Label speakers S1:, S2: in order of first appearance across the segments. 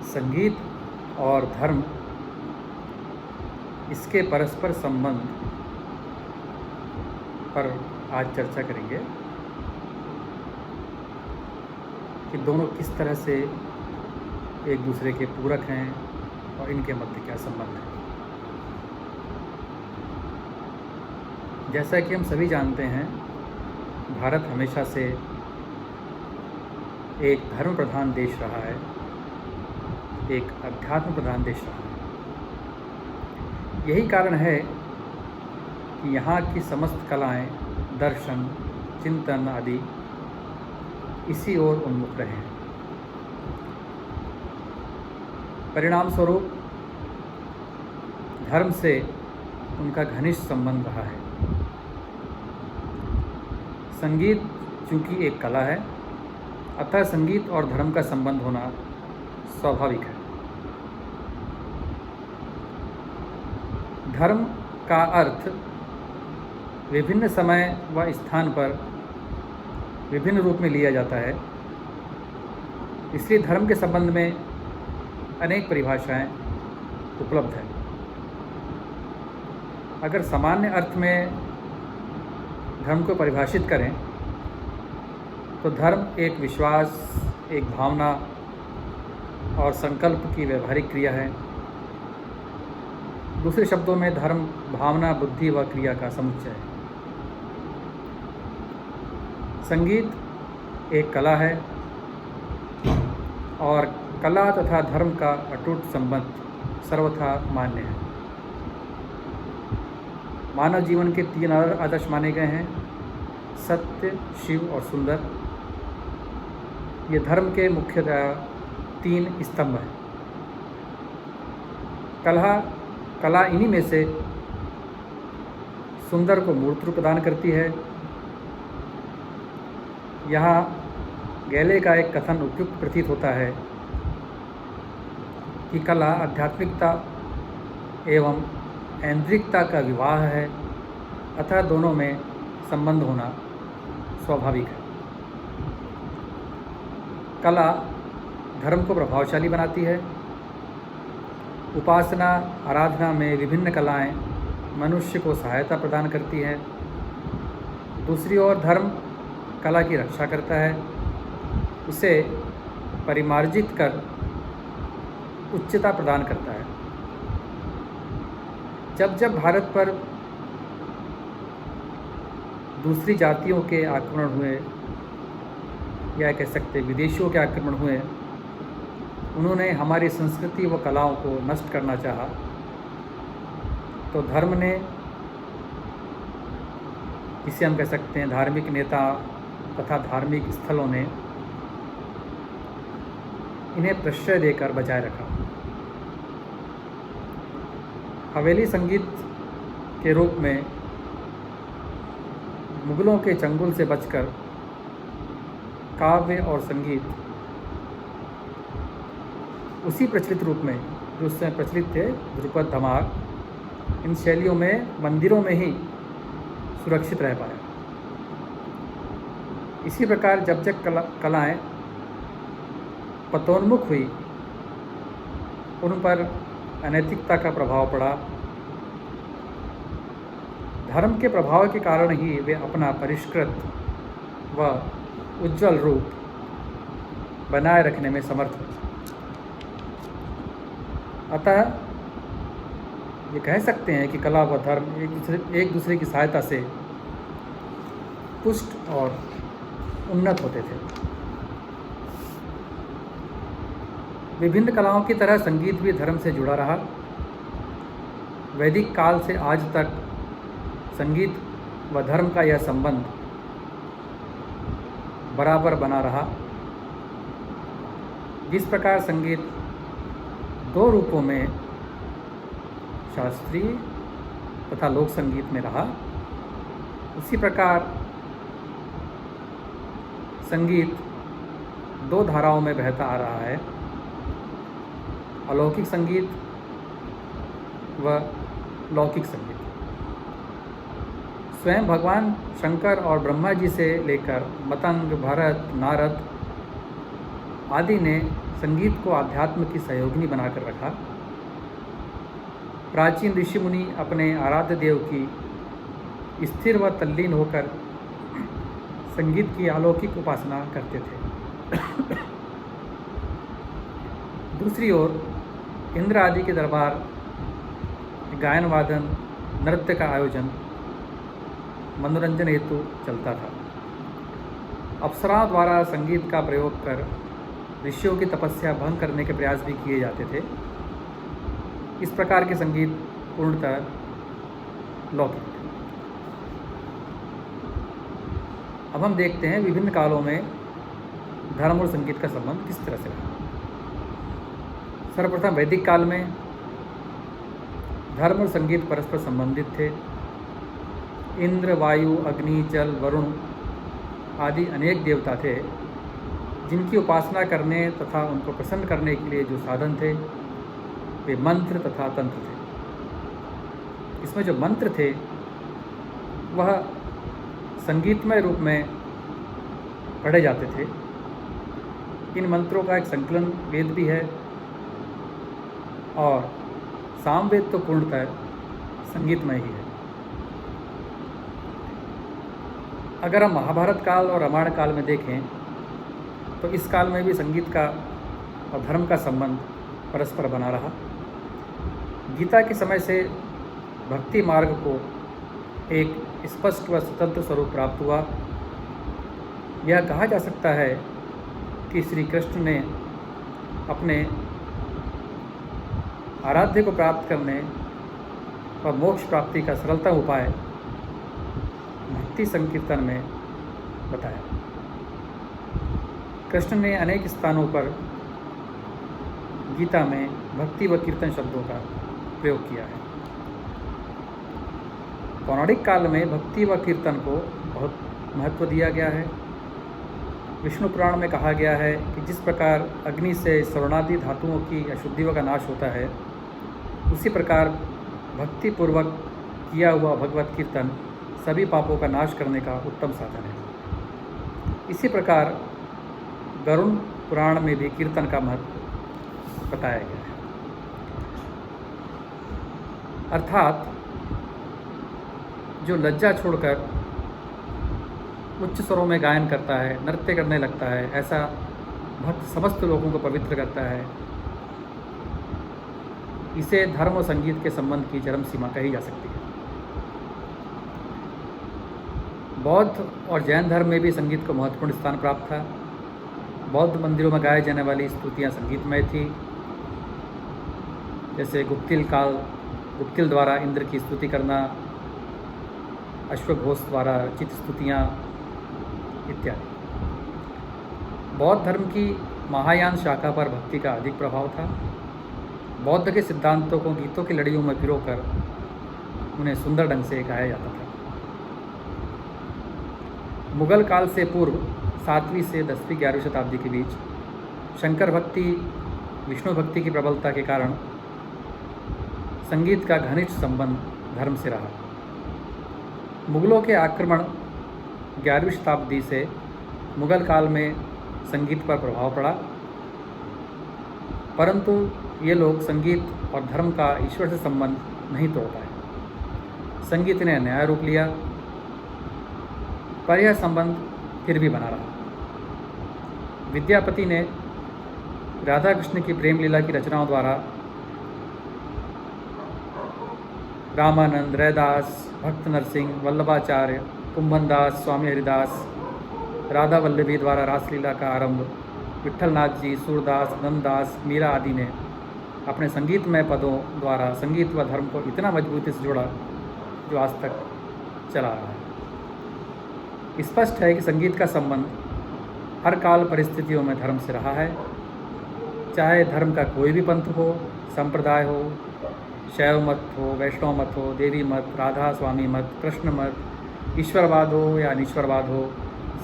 S1: संगीत और धर्म, इसके परस्पर संबंध पर आज चर्चा करेंगे कि दोनों किस तरह से एक दूसरे के पूरक हैं और इनके मध्य क्या संबंध है। जैसा कि हम सभी जानते हैं, भारत हमेशा से एक धर्म प्रधान देश रहा है, एक अध्यात्म प्रधान देश रहा है। यही कारण है कि यहाँ की समस्त कलाएं, दर्शन, चिंतन आदि इसी ओर उन्मुख रहे हैं। परिणाम स्वरूप धर्म से उनका घनिष्ठ संबंध रहा है। संगीत चूँकि एक कला है, अतः संगीत और धर्म का संबंध होना स्वाभाविक है। धर्म का अर्थ विभिन्न समय व स्थान पर विभिन्न रूप में लिया जाता है, इसलिए धर्म के संबंध में अनेक परिभाषाएं उपलब्ध हैं। अगर सामान्य अर्थ में धर्म को परिभाषित करें तो धर्म एक विश्वास, एक भावना और संकल्प की व्यवहारिक क्रिया है। दूसरे शब्दों में धर्म भावना, बुद्धि व क्रिया का समुच्चय है। संगीत एक कला है और कला तथा धर्म का अटूट संबंध सर्वथा मान्य है। मानव जीवन के 3 आदर्श माने गए हैं: सत्य, शिव और सुंदर। ये धर्म के मुख्यतः 3 स्तंभ हैं। कला इन्हीं में से सुंदर को मूर्त रूप प्रदान करती है। यहाँ गैले का एक कथन उपयुक्त प्रतीत होता है कि कला आध्यात्मिकता एवं ऐन्द्रिकता का विवाह है, अतः दोनों में संबंध होना स्वाभाविक है। कला धर्म को प्रभावशाली बनाती है। उपासना आराधना में विभिन्न कलाएं मनुष्य को सहायता प्रदान करती हैं। दूसरी ओर धर्म कला की रक्षा करता है, उसे परिमार्जित कर उच्चता प्रदान करता है। जब भारत पर दूसरी जातियों के आक्रमण हुए, या कह सकते विदेशियों के आक्रमण हुए, उन्होंने हमारी संस्कृति व कलाओं को नष्ट करना चाहा, तो धर्म ने, इसे हम कह सकते हैं धार्मिक नेता तथा धार्मिक स्थलों ने इन्हें प्रश्रय देकर बचाए रखा। हवेली संगीत के रूप में मुगलों के चंगुल से बचकर काव्य और संगीत उसी प्रचलित रूप में जो उस समय प्रचलित थे, ध्रुपद, धमार, इन शैलियों में मंदिरों में ही सुरक्षित रह पाया। इसी प्रकार जब कलाएं पतोन्मुख हुई, उन पर अनैतिकता का प्रभाव पड़ा। धर्म के प्रभाव के कारण ही वे अपना परिष्कृत व उज्ज्वल रूप बनाए रखने में समर्थ हुए। अतः ये कह सकते हैं कि कला व धर्म एक दूसरे की सहायता से पुष्ट और उन्नत होते थे। विभिन्न कलाओं की तरह संगीत भी धर्म से जुड़ा रहा। वैदिक काल से आज तक संगीत व धर्म का यह संबंध बराबर बना रहा। जिस प्रकार संगीत 2 रूपों में, शास्त्रीय तथा लोक संगीत में रहा, उसी प्रकार संगीत 2 धाराओं में बहता आ रहा है: अलौकिक संगीत व लौकिक संगीत। स्वयं भगवान शंकर और ब्रह्मा जी से लेकर मतंग, भरत, नारद आदि ने संगीत को आध्यात्म की सहयोगिनी बनाकर रखा। प्राचीन ऋषि मुनि अपने आराध्य देव की स्थिर व तल्लीन होकर संगीत की अलौकिक उपासना करते थे। दूसरी ओर इंद्र आदि के दरबार गायन वादन नृत्य का आयोजन मनोरंजन हेतु चलता था। अप्सराओं द्वारा संगीत का प्रयोग कर ऋषियों की तपस्या भंग करने के प्रयास भी किए जाते थे। इस प्रकार के संगीत पूर्णतः लौकिक थे। अब हम देखते हैं विभिन्न कालों में धर्म और संगीत का संबंध किस तरह से रहा। सर्वप्रथम वैदिक काल में धर्म और संगीत परस्पर संबंधित थे। इंद्र, वायु, अग्नि, जल, वरुण आदि अनेक देवता थे जिनकी उपासना करने तथा उनको प्रसन्न करने के लिए जो साधन थे वे मंत्र तथा तंत्र थे। इसमें जो मंत्र थे वह संगीतमय रूप में पढ़े जाते थे। इन मंत्रों का एक संकलन वेद भी है और सामवेद तो पूर्णतः संगीतमय ही है। अगर हम महाभारत काल और रामायण काल में देखें तो इस काल में भी संगीत का और धर्म का संबंध परस्पर बना रहा। गीता के समय से भक्ति मार्ग को एक स्पष्ट व स्वतंत्र स्वरूप प्राप्त हुआ। यह कहा जा सकता है कि श्री कृष्ण ने अपने आराध्य को प्राप्त करने व मोक्ष प्राप्ति का सरलतम उपाय भक्ति संकीर्तन में बताया। कृष्ण ने अनेक स्थानों पर गीता में भक्ति व कीर्तन शब्दों का प्रयोग किया है। पौराणिक काल में भक्ति व कीर्तन को बहुत महत्व दिया गया है। विष्णु पुराण में कहा गया है कि जिस प्रकार अग्नि से स्वर्णादि धातुओं की अशुद्धियों का नाश होता है, उसी प्रकार भक्तिपूर्वक किया हुआ भगवत कीर्तन सभी पापों का नाश करने का उत्तम साधन है। इसी प्रकार गरुड़ पुराण में भी कीर्तन का महत्व बताया गया है। अर्थात जो लज्जा छोड़कर उच्च स्वरों में गायन करता है, नृत्य करने लगता है, ऐसा भक्त समस्त लोगों को पवित्र करता है। इसे धर्म और संगीत के संबंध की चरम सीमा कही जा सकती है। बौद्ध और जैन धर्म में भी संगीत को महत्वपूर्ण स्थान प्राप्त था। बौद्ध मंदिरों में गाए जाने वाली स्तुतियाँ संगीतमय थी। जैसे गुप्तिल द्वारा इंद्र की स्तुति करना, अश्वघोष द्वारा रचित स्तुतियाँ इत्यादि। बौद्ध धर्म की महायान शाखा पर भक्ति का अधिक प्रभाव था। बौद्ध के सिद्धांतों को गीतों की लड़ियों में पिरोकर उन्हें सुंदर ढंग से गाया जाता था। मुगल काल से पूर्व 7वीं से 10वीं 11वीं शताब्दी के बीच शंकर भक्ति, विष्णु भक्ति की प्रबलता के कारण संगीत का घनिष्ठ संबंध धर्म से रहा। मुगलों के आक्रमण 11वीं शताब्दी से मुगल काल में संगीत पर प्रभाव पड़ा, परंतु ये लोग संगीत और धर्म का ईश्वर से संबंध नहीं तोड़ पाए। संगीत ने नया रूप लिया, पर यह संबंध फिर भी बना रहा। विद्यापति ने राधा कृष्ण की प्रेम लीला की रचनाओं द्वारा रामानंद, रैदास, भक्त नरसिंह, वल्लभाचार्य, कुंभनदास, स्वामी हरिदास, राधा वल्लभी द्वारा रासलीला का आरंभ, विट्ठलनाथ जी, सूरदास, नंददास, मीरा आदि ने अपने संगीतमय पदों द्वारा संगीत व धर्म को इतना मजबूती से जोड़ा जो आज तक चला रहा है। स्पष्ट है कि संगीत का संबंध हर काल परिस्थितियों में धर्म से रहा है। चाहे धर्म का कोई भी पंथ हो, संप्रदाय हो, शैव मत हो, वैष्णव मत हो, देवी मत, राधा स्वामी मत, कृष्ण मत, ईश्वरवाद हो या अनिश्वरवाद हो,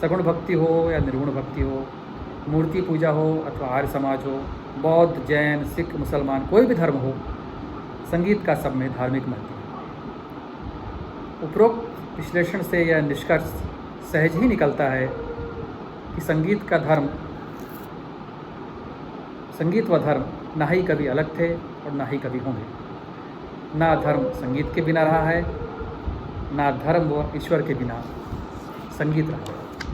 S1: सगुण भक्ति हो या निर्गुण भक्ति हो, मूर्ति पूजा हो अथवा आर्य समाज हो, बौद्ध, जैन, सिख, मुसलमान, कोई भी धर्म हो, संगीत का सब में धार्मिक महत्व है। उपरोक्त विश्लेषण से यह निष्कर्ष सहज ही निकलता है कि संगीत का धर्म संगीत व धर्म ना ही कभी अलग थे और ना ही कभी होंगे। ना धर्म संगीत के बिना रहा है, ना धर्म व ईश्वर के बिना संगीत रहा है।